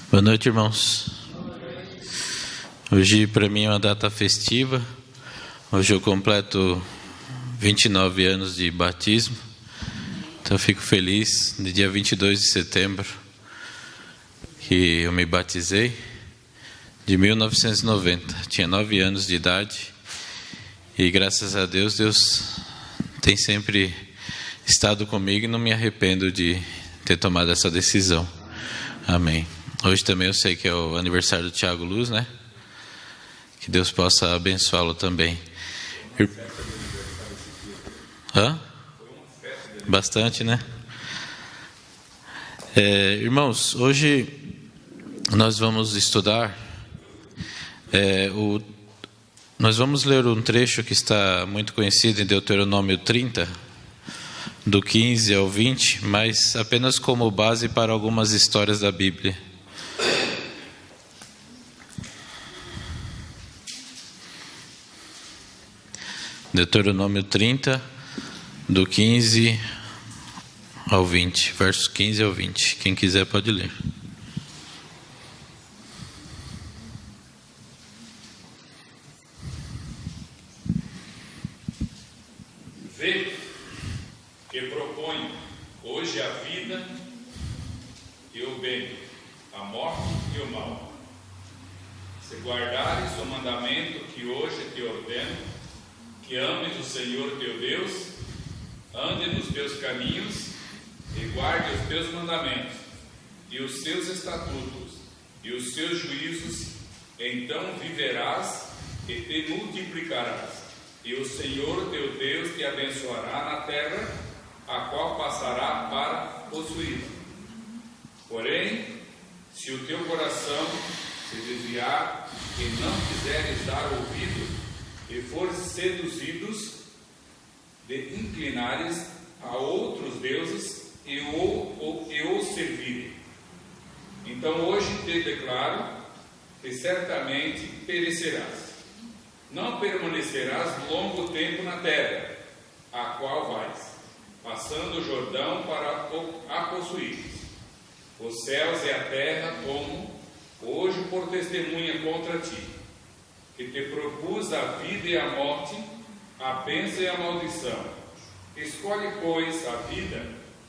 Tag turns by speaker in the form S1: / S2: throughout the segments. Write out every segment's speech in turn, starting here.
S1: Boa noite, irmãos. Hoje para mim é uma data festiva. Hoje eu completo 29 anos de batismo. Então eu fico feliz, no dia 22 de setembro, que eu me batizei, de 1990. Tinha 9 anos de idade. E graças a Deus, Deus tem sempre estado comigo e não me arrependo de ter tomado essa decisão. Amém. Hoje também eu sei que é o aniversário do Tiago Luz, né? Que Deus possa abençoá-lo também. Hã? Bastante, né? Irmãos, hoje nós vamos estudar, nós vamos ler um trecho que está muito conhecido em Deuteronômio 30, do 15 ao 20, mas apenas como base para algumas histórias da Bíblia. Deuteronômio 30, do 15 ao 20, versos 15 ao 20. Quem quiser pode ler.
S2: Vê que proponho hoje a vida e o bem, a morte e o mal. Se guardares o mandamento que hoje te ordeno, que ames o Senhor teu Deus, ande nos teus caminhos e guarde os teus mandamentos e os seus estatutos e os seus juízos, então viverás e te multiplicarás, e o Senhor teu Deus te abençoará na terra, a qual passará para possuí-la. Porém, se o teu coração se desviar e não quiseres dar ouvido, e for seduzidos de inclinares a outros deuses e os servirem, então hoje te declaro que certamente perecerás. Não permanecerás longo tempo na terra, a qual vais, passando o Jordão para a possuires. Os céus e a terra tomam hoje por testemunha contra ti, que te propus a vida e a morte, a bênção e a maldição. Escolhe, pois, a vida,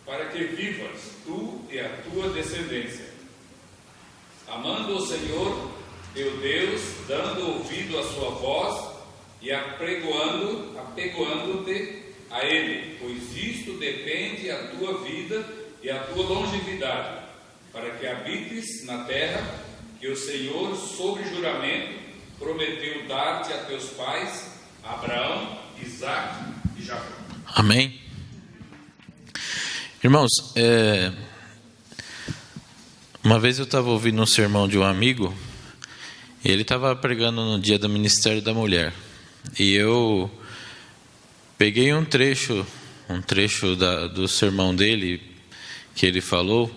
S2: para que vivas, tu e a tua descendência, amando o Senhor teu Deus, dando ouvido à sua voz e apegoando-te a Ele, pois isto depende a tua vida e a tua longevidade, para que habites na terra que o Senhor, sob juramento, prometeu dar-te a teus pais, Abraão, Isaque e Jacó.
S1: Amém. Irmãos, uma vez eu estava ouvindo um sermão de um amigo, e ele estava pregando no dia do Ministério da Mulher, e eu peguei um trecho do sermão dele, que ele falou,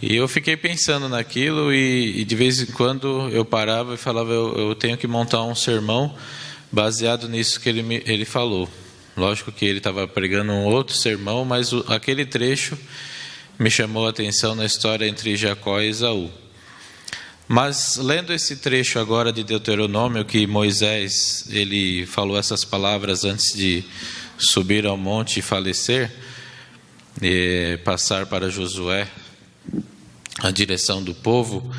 S1: e eu fiquei pensando naquilo, e de vez em quando eu parava e falava, eu tenho que montar um sermão baseado nisso que ele falou. Lógico que ele estava pregando um outro sermão, mas aquele trecho me chamou a atenção na história entre Jacó e Esaú. Mas lendo esse trecho agora de Deuteronômio, que Moisés ele falou essas palavras antes de subir ao monte e falecer, e passar para Josué a direção do povo,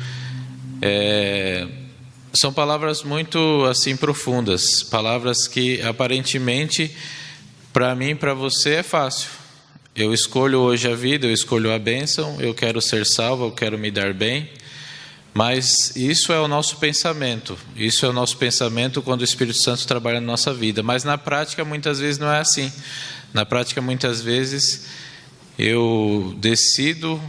S1: são palavras muito assim profundas, palavras que aparentemente para mim e para você é fácil. Eu escolho hoje a vida, eu escolho a bênção, eu quero ser salvo, eu quero me dar bem, mas isso é o nosso pensamento, quando o Espírito Santo trabalha na nossa vida, mas na prática muitas vezes não é assim. Na prática muitas vezes eu decido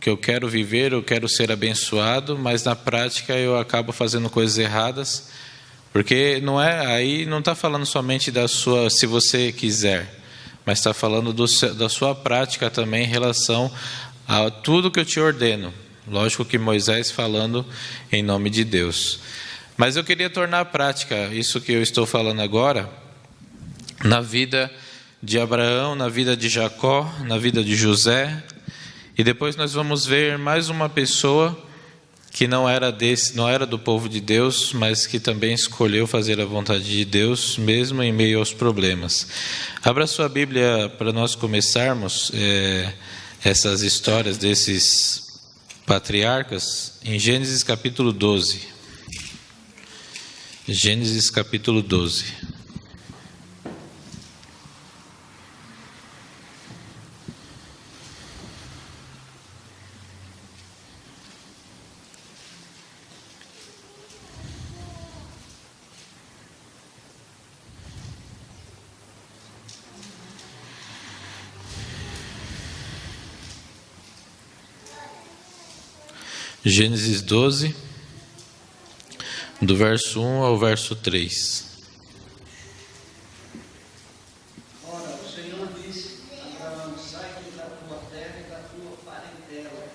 S1: que eu quero viver, eu quero ser abençoado, mas na prática eu acabo fazendo coisas erradas, porque aí não está falando somente da sua, se você quiser, mas está falando da sua prática também em relação a tudo que eu te ordeno. Lógico que Moisés falando em nome de Deus, mas eu queria tornar prática isso que eu estou falando agora, na vida de Abraão, na vida de Jacó, na vida de José. E depois nós vamos ver mais uma pessoa que não era do povo de Deus, mas que também escolheu fazer a vontade de Deus, mesmo em meio aos problemas. Abra sua Bíblia para nós começarmos essas histórias desses patriarcas em Gênesis capítulo 12. Gênesis capítulo 12. Gênesis 12, do verso 1 ao verso 3.
S3: Ora, o Senhor disse a Abraão: sai da tua terra e da tua parentela,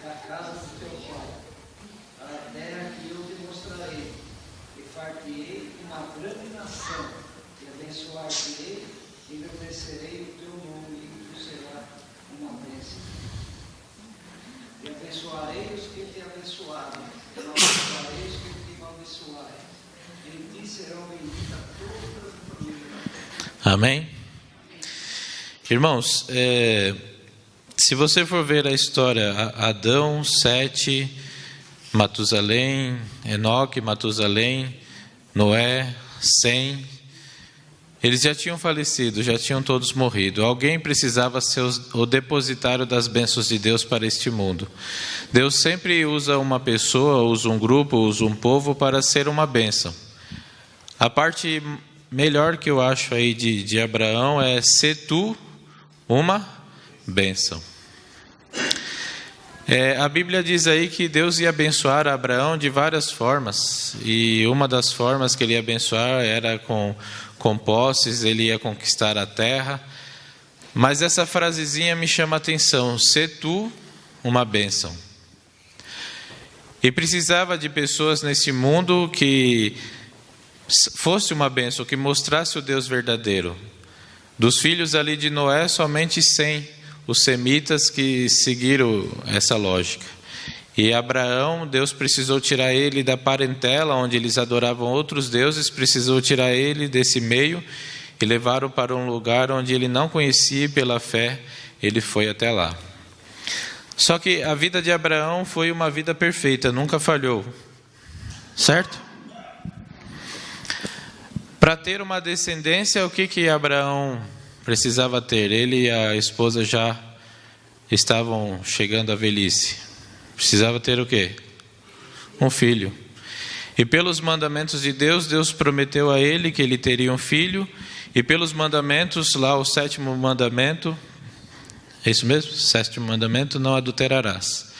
S3: da casa do teu pai, para a terra que eu te mostrarei, e far-te-ei uma grande nação, e abençoar-te-ei, e engrandecerei o teu nome, e tu serás uma bênção. E abençoarei os que te abençoarem, e amaldiçoarei os que te amaldiçoarem. Em ti serão benditas todas as famílias da terra.
S1: Amém? Irmãos, se você for ver a história, Adão, Sete, Matusalém, Enoque, Matusalém, Noé, Sem, eles já tinham falecido, já tinham todos morrido. Alguém precisava ser o depositário das bênçãos de Deus para este mundo. Deus sempre usa uma pessoa, usa um grupo, usa um povo para ser uma bênção. A parte melhor que eu acho aí de Abraão é ser tu uma bênção. A Bíblia diz aí que Deus ia abençoar Abraão de várias formas. E uma das formas que ele ia abençoar era com posses, ele ia conquistar a terra. Mas essa frasezinha me chama a atenção: ser tu uma bênção. E precisava de pessoas nesse mundo que fosse uma bênção, que mostrasse o Deus verdadeiro. Dos filhos ali de Noé, somente 100, os semitas, que seguiram essa lógica. E Abraão, Deus precisou tirar ele da parentela, onde eles adoravam outros deuses, precisou tirar ele desse meio e levaram para um lugar onde ele não conhecia, e pela fé ele foi até lá. Só que a vida de Abraão foi uma vida perfeita, nunca falhou, certo? Para ter uma descendência, o que Abraão precisava ter? Ele e a esposa já estavam chegando à velhice. Precisava ter o quê? Um filho. E pelos mandamentos de Deus, Deus prometeu a ele que ele teria um filho. E pelos mandamentos, lá o 7º mandamento, é isso mesmo? 7º mandamento: não adulterarás.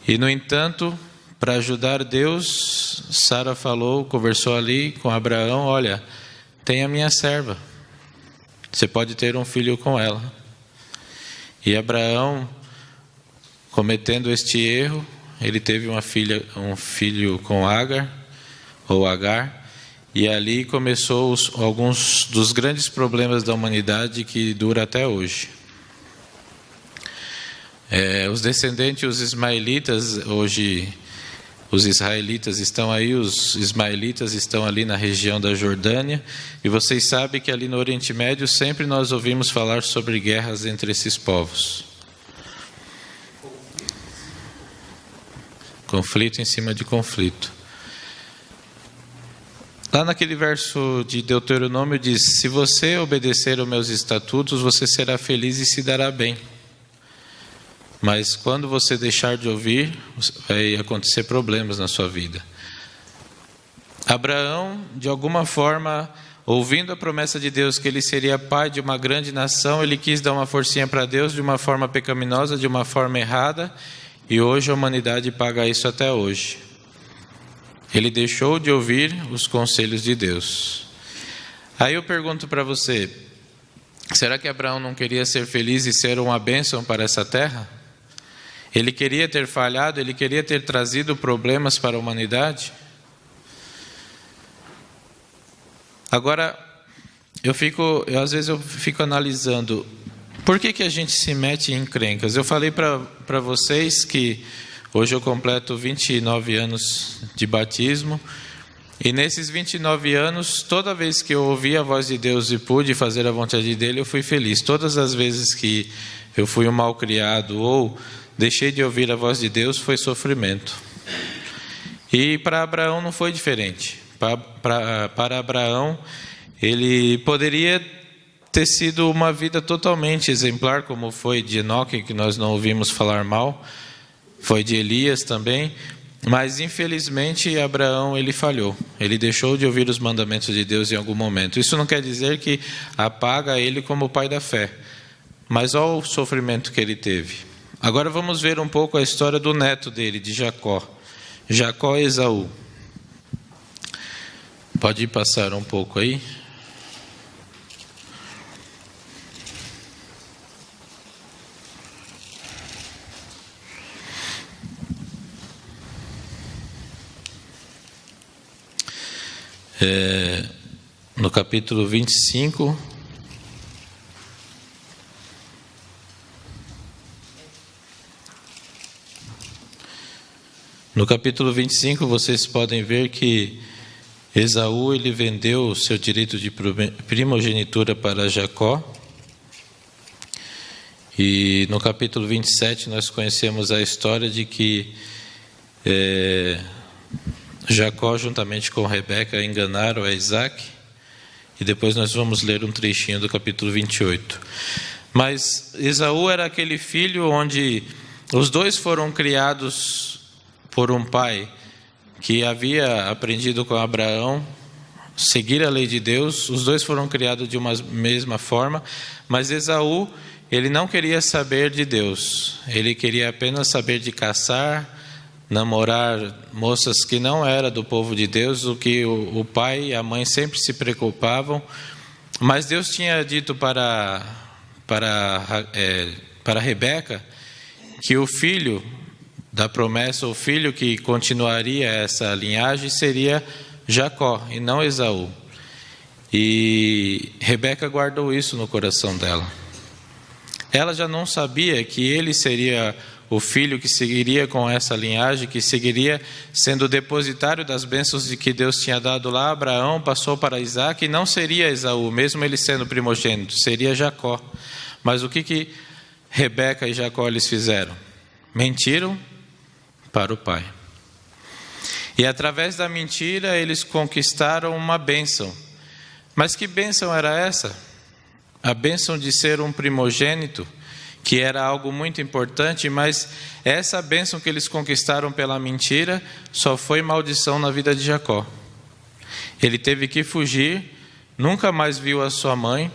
S1: E no entanto, para ajudar Deus, Sara conversou ali com Abraão: olha, tem a minha serva, você pode ter um filho com ela. E Abraão, cometendo este erro, ele teve um filho com Agar, e ali começou alguns dos grandes problemas da humanidade que dura até hoje. Os descendentes, os ismaelitas, hoje os israelitas estão aí, os ismaelitas estão ali na região da Jordânia, e vocês sabem que ali no Oriente Médio sempre nós ouvimos falar sobre guerras entre esses povos. Conflito em cima de conflito. Lá naquele verso de Deuteronômio diz: se você obedecer aos meus estatutos, você será feliz e se dará bem. Mas quando você deixar de ouvir, vai acontecer problemas na sua vida. Abraão, de alguma forma, ouvindo a promessa de Deus que ele seria pai de uma grande nação, ele quis dar uma forcinha para Deus de uma forma pecaminosa, de uma forma errada, e hoje a humanidade paga isso até hoje. Ele deixou de ouvir os conselhos de Deus. Aí eu pergunto para você: será que Abraão não queria ser feliz e ser uma bênção para essa terra? Ele queria ter falhado, ele queria ter trazido problemas para a humanidade? Agora, às vezes eu fico analisando, por que a gente se mete em encrencas? Eu falei para vocês que Hoje eu completo 29 anos de batismo. E nesses 29 anos, toda vez que eu ouvi a voz de Deus e pude fazer a vontade dele, eu fui feliz. Todas as vezes que eu fui um mal criado ou deixei de ouvir a voz de Deus, foi sofrimento. E para Abraão não foi diferente. Para Abraão, ele poderia ter sido uma vida totalmente exemplar, como foi de Enoque, que nós não ouvimos falar mal, foi de Elias também. Mas infelizmente Abraão ele falhou, ele deixou de ouvir os mandamentos de Deus em algum momento. Isso não quer dizer que apaga ele como pai da fé, mas olha o sofrimento que ele teve. Agora vamos ver um pouco a história do neto dele, de Jacó. Jacó e Esaú. Pode passar um pouco aí. No capítulo 25, vocês podem ver que Esaú ele vendeu o seu direito de primogenitura para Jacó. E no capítulo 27 nós conhecemos a história de que Jacó, juntamente com Rebeca, enganaram a Isaac, e depois nós vamos ler um trechinho do capítulo 28. Mas Esaú era aquele filho onde os dois foram criados por um pai que havia aprendido com Abraão seguir a lei de Deus. Os dois foram criados de uma mesma forma, mas Esaú, ele não queria saber de Deus, ele queria apenas saber de caçar, namorar moças que não eram do povo de Deus, o que o pai e a mãe sempre se preocupavam. Mas Deus tinha dito para Rebeca que o filho da promessa, o filho que continuaria essa linhagem seria Jacó e não Esaú. E Rebeca guardou isso no coração dela. Ela já não sabia que ele seria o filho que seguiria com essa linhagem, que seguiria sendo depositário das bênçãos de que Deus tinha dado lá a Abraão, passou para Isaac, e não seria Esaú, mesmo ele sendo primogênito, seria Jacó. Mas o que Rebeca e Jacó eles fizeram? Mentiram para o pai. E através da mentira eles conquistaram uma bênção. Mas que bênção era essa? A bênção de ser um primogênito, que era algo muito importante, mas essa bênção que eles conquistaram pela mentira só foi maldição na vida de Jacó. Ele teve que fugir, nunca mais viu a sua mãe,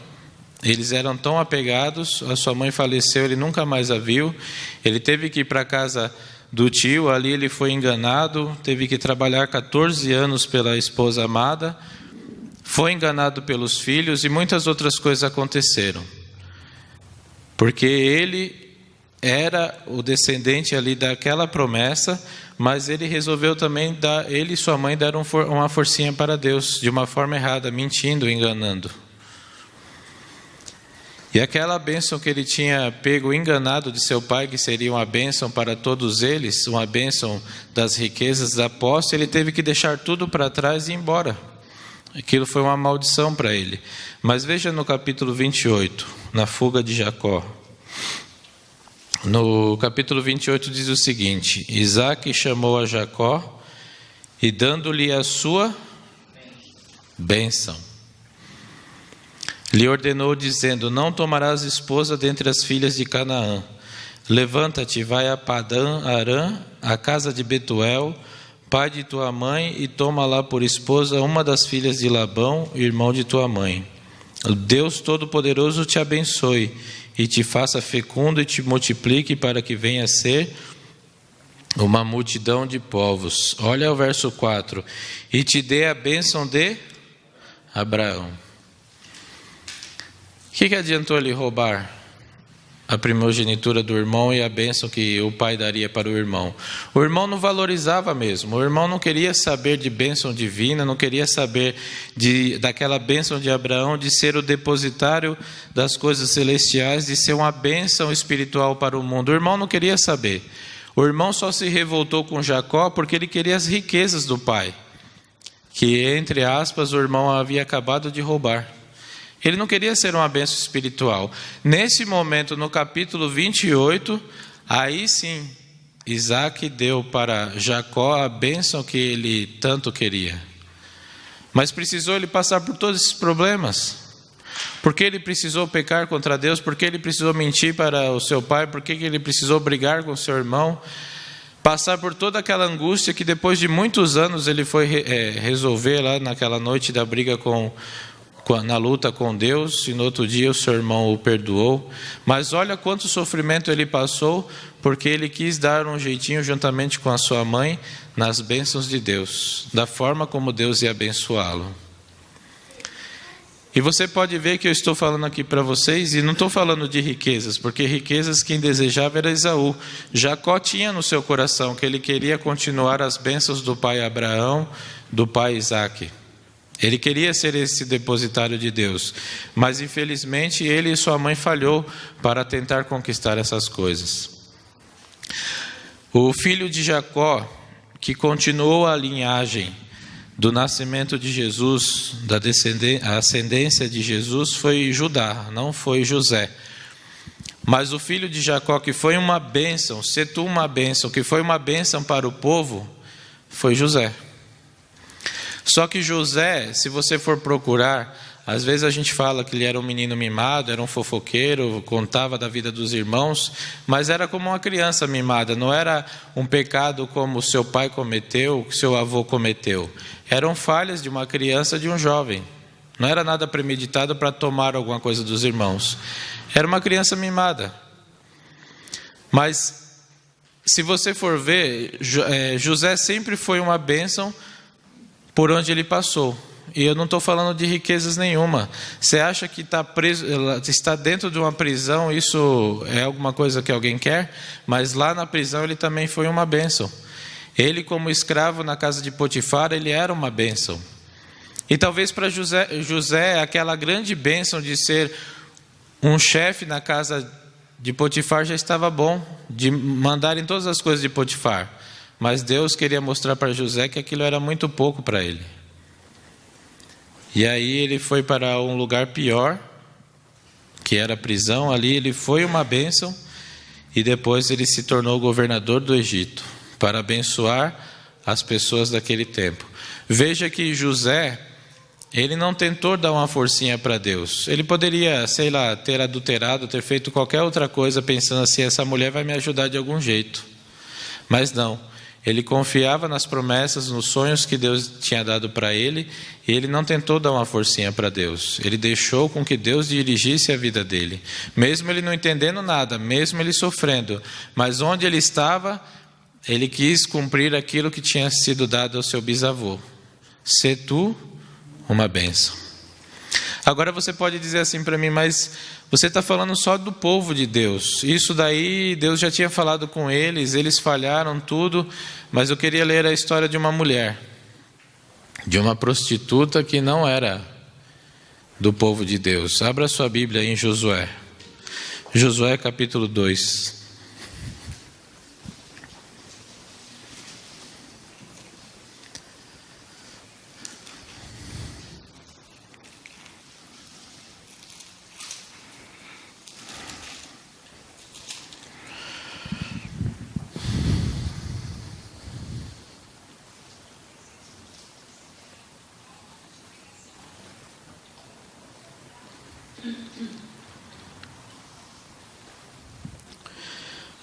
S1: eles eram tão apegados, a sua mãe faleceu, ele nunca mais a viu, ele teve que ir para a casa do tio, ali ele foi enganado, teve que trabalhar 14 anos pela esposa amada, foi enganado pelos filhos e muitas outras coisas aconteceram. Porque ele era o descendente ali daquela promessa, mas ele resolveu também ele e sua mãe deram uma forcinha para Deus, de uma forma errada, mentindo, enganando. E aquela bênção que ele tinha pego enganado de seu pai, que seria uma bênção para todos eles, uma bênção das riquezas, da posse, ele teve que deixar tudo para trás e ir embora. Aquilo foi uma maldição para ele. Mas veja no capítulo 28, na fuga de Jacó. No capítulo 28 diz o seguinte: Isaac chamou a Jacó e dando-lhe a sua bênção, lhe ordenou dizendo: não tomarás esposa dentre as filhas de Canaã. Levanta-te, vai a Padã Arã, a casa de Betuel, pai de tua mãe, e toma lá por esposa uma das filhas de Labão, irmão de tua mãe. O Deus Todo-Poderoso te abençoe e te faça fecundo e te multiplique, para que venha a ser uma multidão de povos. Olha o verso 4. E te dê a bênção de Abraão. O que adiantou ele roubar a primogenitura do irmão e a bênção que o pai daria para o irmão? O irmão não valorizava mesmo, o irmão não queria saber de bênção divina, não queria saber daquela bênção de Abraão, de ser o depositário das coisas celestiais, de ser uma bênção espiritual para o mundo. O irmão não queria saber. O irmão só se revoltou com Jacó porque ele queria as riquezas do pai, que, entre aspas, o irmão havia acabado de roubar. Ele não queria ser uma bênção espiritual. Nesse momento, no capítulo 28, aí sim, Isaac deu para Jacó a bênção que ele tanto queria. Mas precisou ele passar por todos esses problemas. Por que ele precisou pecar contra Deus? Por que ele precisou mentir para o seu pai? Por que ele precisou brigar com seu irmão? Passar por toda aquela angústia que depois de muitos anos ele foi resolver lá naquela noite da briga na luta com Deus, e no outro dia o seu irmão o perdoou. Mas olha quanto sofrimento ele passou, porque ele quis dar um jeitinho juntamente com a sua mãe nas bênçãos de Deus, da forma como Deus ia abençoá-lo. E você pode ver que eu estou falando aqui para vocês, e não estou falando de riquezas, porque riquezas quem desejava era Esaú. Jacó tinha no seu coração que ele queria continuar as bênçãos do pai Abraão, do pai Isaque. Ele queria ser esse depositário de Deus, mas infelizmente ele e sua mãe falhou para tentar conquistar essas coisas. O filho de Jacó, que continuou a linhagem do nascimento de Jesus, a ascendência de Jesus, foi Judá, não foi José. Mas o filho de Jacó, que foi uma bênção, uma bênção, que foi uma bênção para o povo, foi José. Só que José, se você for procurar, às vezes a gente fala que ele era um menino mimado, era um fofoqueiro, contava da vida dos irmãos, mas era como uma criança mimada, não era um pecado como seu pai cometeu, que seu avô cometeu. Eram falhas de uma criança, de um jovem. Não era nada premeditado para tomar alguma coisa dos irmãos. Era uma criança mimada. Mas, se você for ver, José sempre foi uma bênção por onde ele passou. E eu não estou falando de riquezas nenhuma. Você acha que está dentro de uma prisão, isso é alguma coisa que alguém quer? Mas lá na prisão ele também foi uma bênção. Ele, como escravo na casa de Potifar, ele era uma bênção. E talvez para José, aquela grande bênção de ser um chefe na casa de Potifar já estava bom, de mandarem todas as coisas de Potifar. Mas Deus queria mostrar para José que aquilo era muito pouco para ele. E aí ele foi para um lugar pior, que era a prisão. Ali ele foi uma bênção, e depois ele se tornou governador do Egito, para abençoar as pessoas daquele tempo. Veja que José, ele não tentou dar uma forcinha para Deus. Ele poderia, ter adulterado, ter feito qualquer outra coisa, pensando assim, essa mulher vai me ajudar de algum jeito. Mas não. Ele confiava nas promessas, nos sonhos que Deus tinha dado para ele, e ele não tentou dar uma forcinha para Deus. Ele deixou com que Deus dirigisse a vida dele. Mesmo ele não entendendo nada, mesmo ele sofrendo. Mas onde ele estava, ele quis cumprir aquilo que tinha sido dado ao seu bisavô. Sê tu uma bênção. Agora você pode dizer assim para mim, mas você está falando só do povo de Deus. Isso daí, Deus já tinha falado com eles falharam tudo. Mas eu queria ler a história de uma mulher, de uma prostituta que não era do povo de Deus. Abra sua Bíblia aí em Josué. Josué capítulo 2.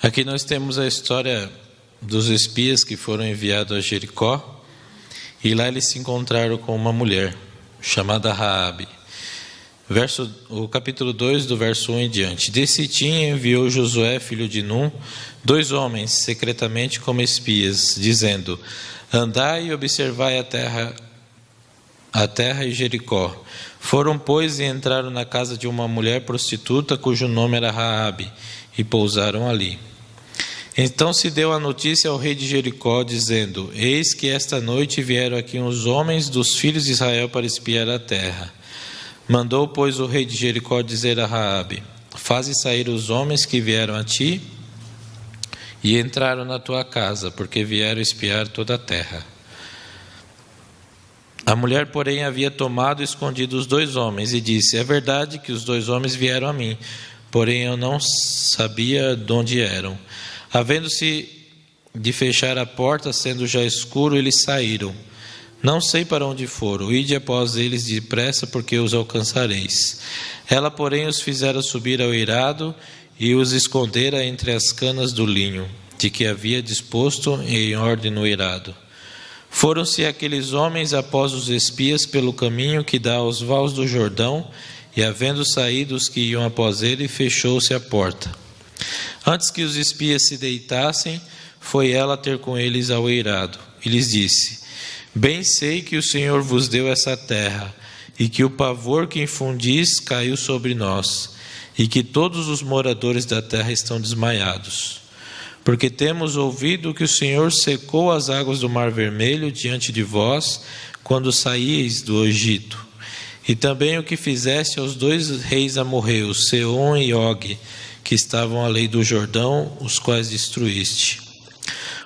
S1: Aqui nós temos a história dos espias que foram enviados a Jericó, e lá eles se encontraram com uma mulher chamada Raabe. O capítulo 2, do verso 1 em diante. De Sitim enviou Josué, filho de Num, 2 homens secretamente como espias, dizendo: andai e observai a terra e Jericó. Foram, pois, e entraram na casa de uma mulher prostituta, cujo nome era Raabe, e pousaram ali. Então se deu a notícia ao rei de Jericó, dizendo: eis que esta noite vieram aqui uns homens dos filhos de Israel para espiar a terra. Mandou, pois, o rei de Jericó dizer a Raabe: faze sair os homens que vieram a ti e entraram na tua casa, porque vieram espiar toda a terra. A mulher, porém, havia tomado e escondido os 2 homens, e disse: é verdade que os 2 homens vieram a mim, porém eu não sabia de onde eram. Havendo-se de fechar a porta, sendo já escuro, eles saíram. Não sei para onde foram, ide após eles depressa, porque os alcançareis. Ela, porém, os fizera subir ao eirado, e os escondera entre as canas do linho, de que havia disposto em ordem no eirado. Foram-se aqueles homens após os espias pelo caminho que dá aos vales do Jordão, e havendo saído os que iam após ele, fechou-se a porta. Antes que os espias se deitassem, foi ela ter com eles ao eirado, e lhes disse: bem sei que o Senhor vos deu essa terra, e que o pavor que infundis caiu sobre nós, e que todos os moradores da terra estão desmaiados. Porque temos ouvido que o Senhor secou as águas do Mar Vermelho diante de vós, quando saíeis do Egito. E também o que fizeste aos 2 reis amorreus, Seom e Og, que estavam além do Jordão, os quais destruíste.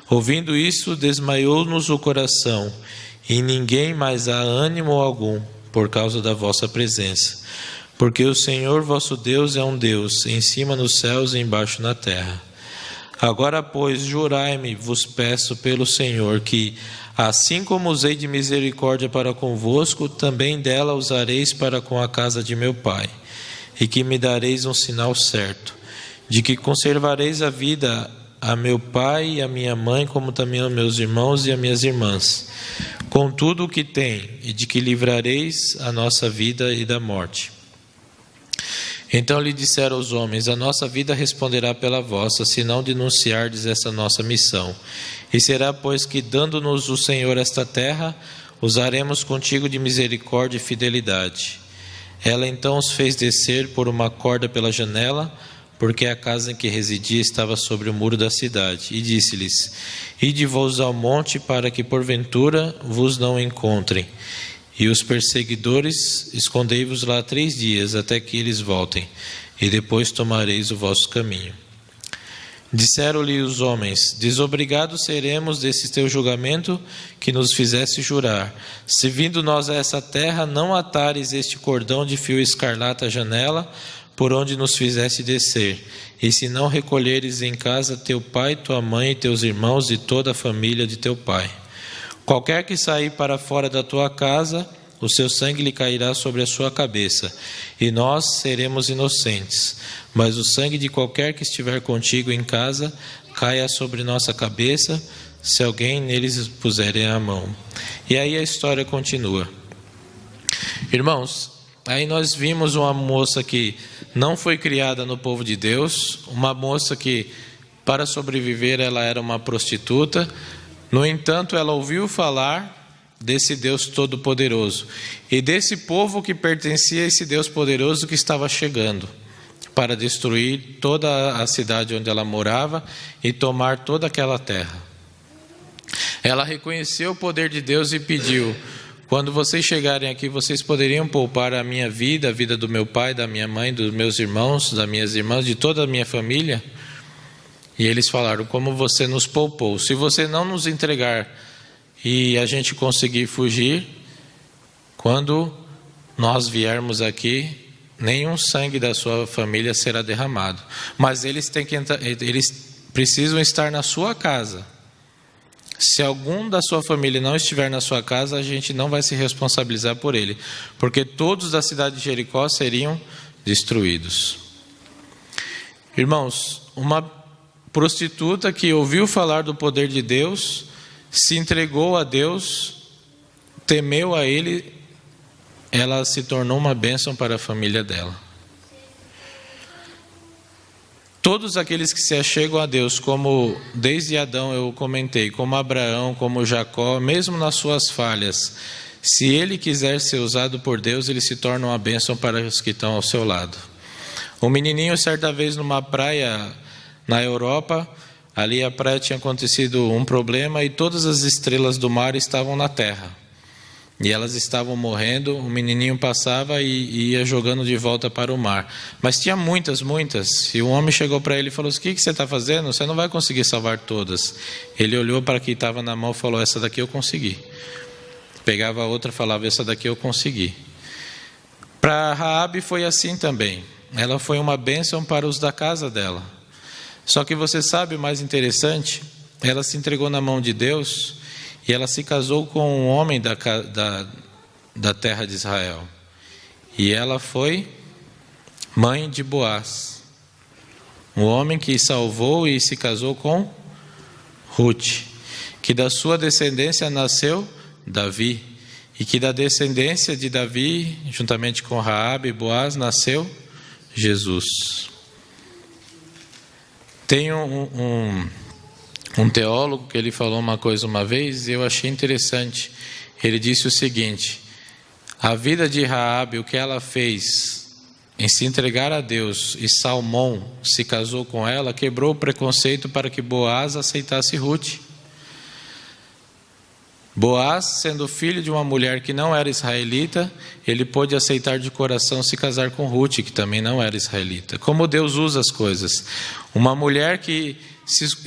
S1: Ouvindo isso, desmaiou-nos o coração, e ninguém mais há ânimo algum, por causa da vossa presença. Porque o Senhor vosso Deus é um Deus, em cima nos céus e embaixo na terra. Agora, pois, jurai-me, vos peço pelo Senhor, que, assim como usei de misericórdia para convosco, também dela usareis para com a casa de meu pai, e que me dareis um sinal certo, de que conservareis a vida a meu pai e a minha mãe, como também a meus irmãos e a minhas irmãs, com tudo o que tem, e de que livrareis a nossa vida e da morte. Então lhe disseram os homens: a nossa vida responderá pela vossa, se não denunciardes essa nossa missão. E será, pois, que, dando-nos o Senhor esta terra, usaremos contigo de misericórdia e fidelidade. Ela então os fez descer por uma corda pela janela, porque a casa em que residia estava sobre o muro da cidade, e disse-lhes: ide-vos ao monte, para que porventura vos não encontrem. E os perseguidores, escondei-vos lá 3 dias, até que eles voltem, e depois tomareis o vosso caminho. Disseram-lhe os homens: desobrigados seremos desse teu julgamento que nos fizesse jurar. Se vindo nós a essa terra, não atares este cordão de fio escarlate à janela, por onde nos fizesse descer, e se não recolheres em casa teu pai, tua mãe, teus irmãos e toda a família de teu pai. Qualquer que sair para fora da tua casa, o seu sangue lhe cairá sobre a sua cabeça, e nós seremos inocentes. Mas o sangue de qualquer que estiver contigo em casa, caia sobre nossa cabeça, se alguém neles puserem a mão. E aí a história continua. Irmãos, aí nós vimos uma moça que não foi criada no povo de Deus, uma moça que, para sobreviver, ela era uma prostituta. No entanto, ela ouviu falar desse Deus Todo-Poderoso e desse povo que pertencia a esse Deus poderoso que estava chegando para destruir toda a cidade onde ela morava e tomar toda aquela terra. Ela reconheceu o poder de Deus e pediu: quando vocês chegarem aqui, vocês poderiam poupar a minha vida, a vida do meu pai, da minha mãe, dos meus irmãos, das minhas irmãs, de toda a minha família? E eles falaram: como você nos poupou? Se você não nos entregar e a gente conseguir fugir, quando nós viermos aqui, nenhum sangue da sua família será derramado. Mas eles precisam estar na sua casa. Se algum da sua família não estiver na sua casa, a gente não vai se responsabilizar por ele, porque todos da cidade de Jericó seriam destruídos. Irmãos, uma prostituta que ouviu falar do poder de Deus, se entregou a Deus, temeu a Ele, ela se tornou uma bênção para a família dela. Todos aqueles que se achegam a Deus, como desde Adão eu comentei, como Abraão, como Jacó, mesmo nas suas falhas, se ele quiser ser usado por Deus, ele se torna uma bênção para os que estão ao seu lado. Um menininho, certa vez numa praia na Europa, ali a praia tinha acontecido um problema e todas as estrelas do mar estavam na terra. e elas estavam morrendo. O menininho passava e ia jogando de volta para o mar. Mas tinha muitas. E o homem chegou para ele e falou: o que você está fazendo? Você não vai conseguir salvar todas. Ele olhou para quem estava na mão e falou: essa daqui eu consegui. Pegava a outra e falava: essa daqui eu consegui. Para Raabe foi assim também. Ela foi uma bênção para os da casa dela. Só que você sabe o mais interessante? Ela se entregou na mão de Deus e ela se casou com um homem da terra de Israel. E ela foi mãe de Boaz, um homem que salvou e se casou com Ruth, que da sua descendência nasceu Davi, e que da descendência de Davi, juntamente com Raabe e Boaz, nasceu Jesus. Tem um teólogo que ele falou uma coisa uma vez e eu achei interessante. Ele disse o seguinte: a vida de Raabe, o que ela fez em se entregar a Deus, e Salmão se casou com ela, quebrou o preconceito para que Boaz aceitasse Ruth. Boaz, sendo filho de uma mulher que não era israelita, ele pôde aceitar de coração se casar com Ruth, que também não era israelita. Como Deus usa as coisas. Uma mulher que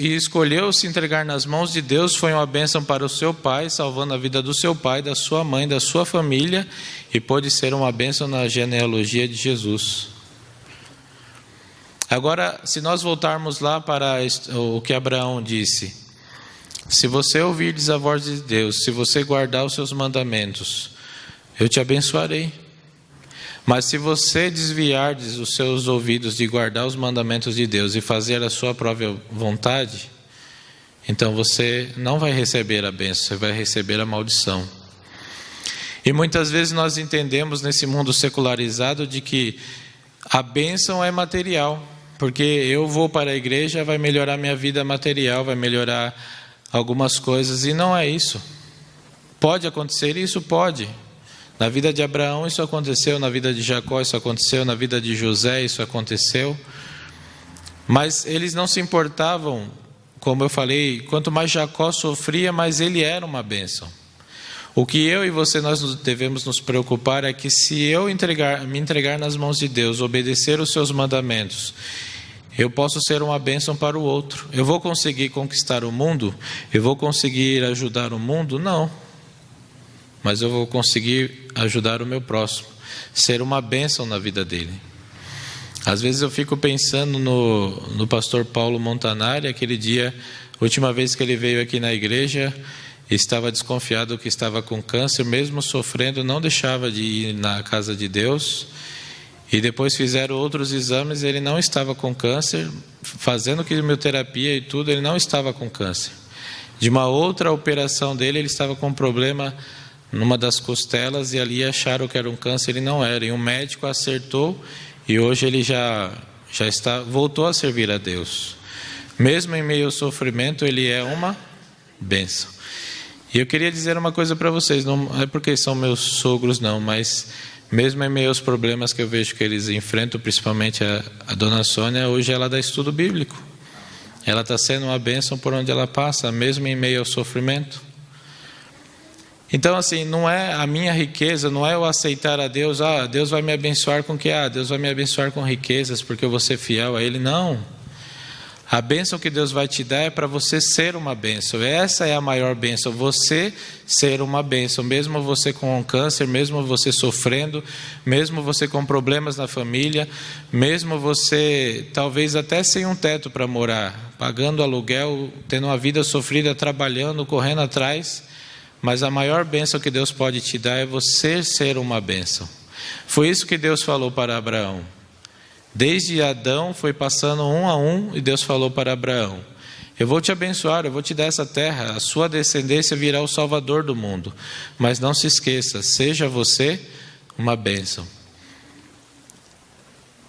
S1: escolheu se entregar nas mãos de Deus foi uma bênção para o seu pai, salvando a vida do seu pai, da sua mãe, da sua família, e pôde ser uma bênção na genealogia de Jesus. Agora, se nós voltarmos lá para o que Abraão disse: se você ouvires a voz de Deus, se você guardar os seus mandamentos, eu te abençoarei. Mas se você desviardes os seus ouvidos de guardar os mandamentos de Deus e fazer a sua própria vontade, então você não vai receber a bênção, você vai receber a maldição. E muitas vezes nós entendemos nesse mundo secularizado de que a bênção é material, porque eu vou para a igreja, vai melhorar minha vida material, vai melhorar algumas coisas, e não é isso. Pode acontecer isso? Pode. Na vida de Abraão isso aconteceu, na vida de Jacó isso aconteceu, na vida de José isso aconteceu. Mas eles não se importavam, como eu falei, quanto mais Jacó sofria, mais ele era uma bênção. O que eu e você nós devemos nos preocupar é que se eu me entregar nas mãos de Deus, obedecer os seus mandamentos, eu posso ser uma bênção para o outro. Eu vou conseguir conquistar o mundo? Eu vou conseguir ajudar o mundo? Não. Mas eu vou conseguir ajudar o meu próximo, ser uma bênção na vida dele. Às vezes eu fico pensando no pastor Paulo Montanari, aquele dia, última vez que ele veio aqui na igreja, estava desconfiado que estava com câncer, mesmo sofrendo, não deixava de ir na casa de Deus. E depois fizeram outros exames, ele não estava com câncer, fazendo quimioterapia e tudo, ele não estava com câncer. De uma outra operação dele, ele estava com um problema numa das costelas, e ali acharam que era um câncer e não era. E um médico acertou, e hoje ele já voltou a servir a Deus. Mesmo em meio ao sofrimento, ele é uma bênção. E eu queria dizer uma coisa para vocês, não é porque são meus sogros não, mas mesmo em meio aos problemas que eu vejo que eles enfrentam, principalmente a dona Sônia, hoje ela dá estudo bíblico. Ela está sendo uma bênção por onde ela passa, mesmo em meio ao sofrimento. Então assim, não é a minha riqueza, não é eu aceitar a Deus, Deus vai me abençoar com o que? Deus vai me abençoar com riquezas, porque eu vou ser fiel a Ele. Não. A bênção que Deus vai te dar é para você ser uma bênção. Essa é a maior bênção, você ser uma bênção. Mesmo você com um câncer, mesmo você sofrendo, mesmo você com problemas na família, mesmo você talvez até sem um teto para morar, pagando aluguel, tendo uma vida sofrida, trabalhando, correndo atrás. Mas a maior bênção que Deus pode te dar é você ser uma bênção. Foi isso que Deus falou para Abraão. Desde Adão foi passando um a um, e Deus falou para Abraão: eu vou te abençoar, eu vou te dar essa terra, a sua descendência virá o Salvador do mundo. Mas não se esqueça, seja você uma bênção.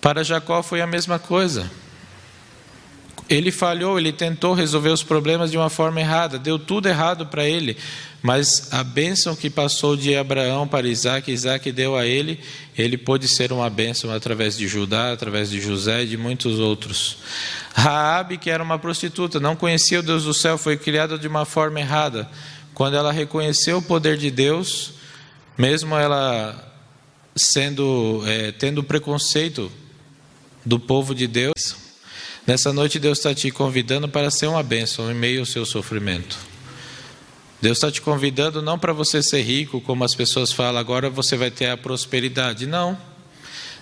S1: Para Jacó foi a mesma coisa. Ele falhou, ele tentou resolver os problemas de uma forma errada, deu tudo errado para ele, mas a bênção que passou de Abraão para Isaac, Isaac deu a ele, ele pôde ser uma bênção através de Judá, através de José e de muitos outros. Raabe, que era uma prostituta, não conhecia o Deus do céu, foi criada de uma forma errada. Quando ela reconheceu o poder de Deus, mesmo ela tendo preconceito do povo de Deus, nessa noite Deus está te convidando para ser uma bênção em meio ao seu sofrimento. Deus está te convidando não para você ser rico, como as pessoas falam, agora você vai ter a prosperidade. Não.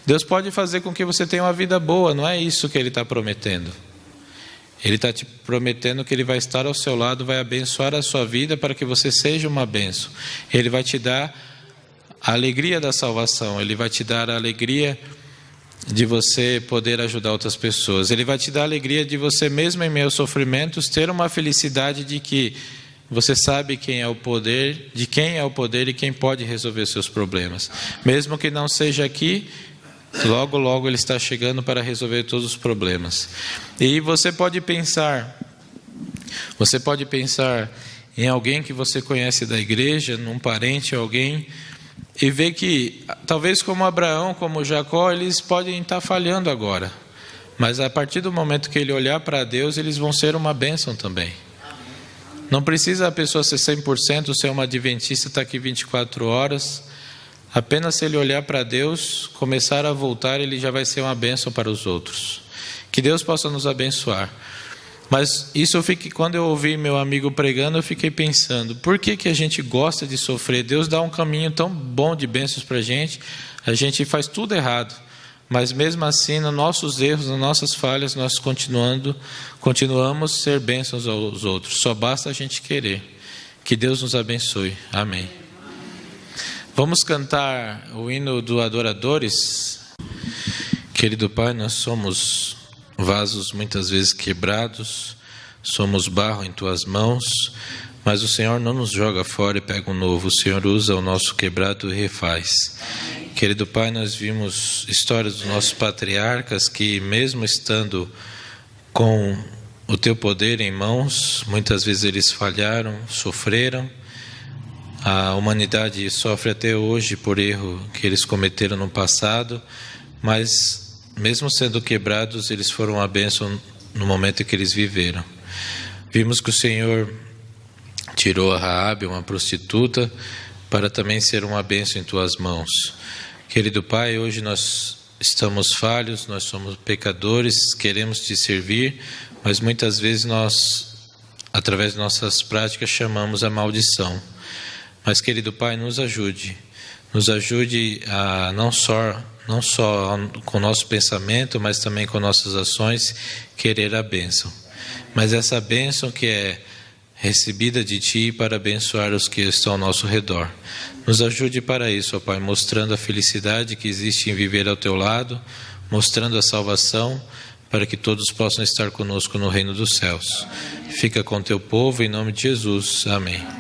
S1: Deus pode fazer com que você tenha uma vida boa, não é isso que Ele está prometendo. Ele está te prometendo que Ele vai estar ao seu lado, vai abençoar a sua vida para que você seja uma bênção. Ele vai te dar a alegria da salvação, Ele vai te dar a alegria de você poder ajudar outras pessoas. Ele vai te dar a alegria de você, mesmo em meio aos sofrimentos, ter uma felicidade de que você sabe quem é o poder, de quem é o poder e quem pode resolver seus problemas. Mesmo que não seja aqui, logo, logo Ele está chegando para resolver todos os problemas. E você pode pensar em alguém que você conhece da igreja, num parente, alguém, e ver que, talvez como Abraão, como Jacó, eles podem estar falhando agora. Mas a partir do momento que ele olhar para Deus, eles vão ser uma bênção também. Não precisa a pessoa ser 100%, ser uma adventista, estar aqui 24 horas. Apenas se ele olhar para Deus, começar a voltar, ele já vai ser uma bênção para os outros. Que Deus possa nos abençoar. Mas quando eu ouvi meu amigo pregando, eu fiquei pensando, por que a gente gosta de sofrer? Deus dá um caminho tão bom de bênçãos para a gente faz tudo errado. Mas mesmo assim, nos nossos erros, nas nossas falhas, nós continuamos a ser bênçãos aos outros. Só basta a gente querer. Que Deus nos abençoe. Amém. Vamos cantar o hino do Adoradores. Querido Pai, nós somos vasos muitas vezes quebrados, somos barro em Tuas mãos, mas o Senhor não nos joga fora e pega um novo. O Senhor usa o nosso quebrado e refaz. Querido Pai, nós vimos histórias dos nossos patriarcas que, mesmo estando com o Teu poder em mãos, muitas vezes eles falharam, sofreram. A humanidade sofre até hoje por erro que eles cometeram no passado, mas mesmo sendo quebrados, eles foram uma bênção no momento em que eles viveram. Vimos que o Senhor tirou a Raabe, uma prostituta, para também ser uma bênção em Tuas mãos. Querido Pai, hoje nós estamos falhos, nós somos pecadores, queremos Te servir, mas muitas vezes nós, através de nossas práticas, chamamos a maldição. Mas, querido Pai, nos ajude a não só com o nosso pensamento, mas também com nossas ações, querer a bênção. Mas essa bênção que é recebida de Ti para abençoar os que estão ao nosso redor. Nos ajude para isso, ó Pai, mostrando a felicidade que existe em viver ao Teu lado, mostrando a salvação, para que todos possam estar conosco no reino dos céus. Fica com Teu povo, em nome de Jesus. Amém.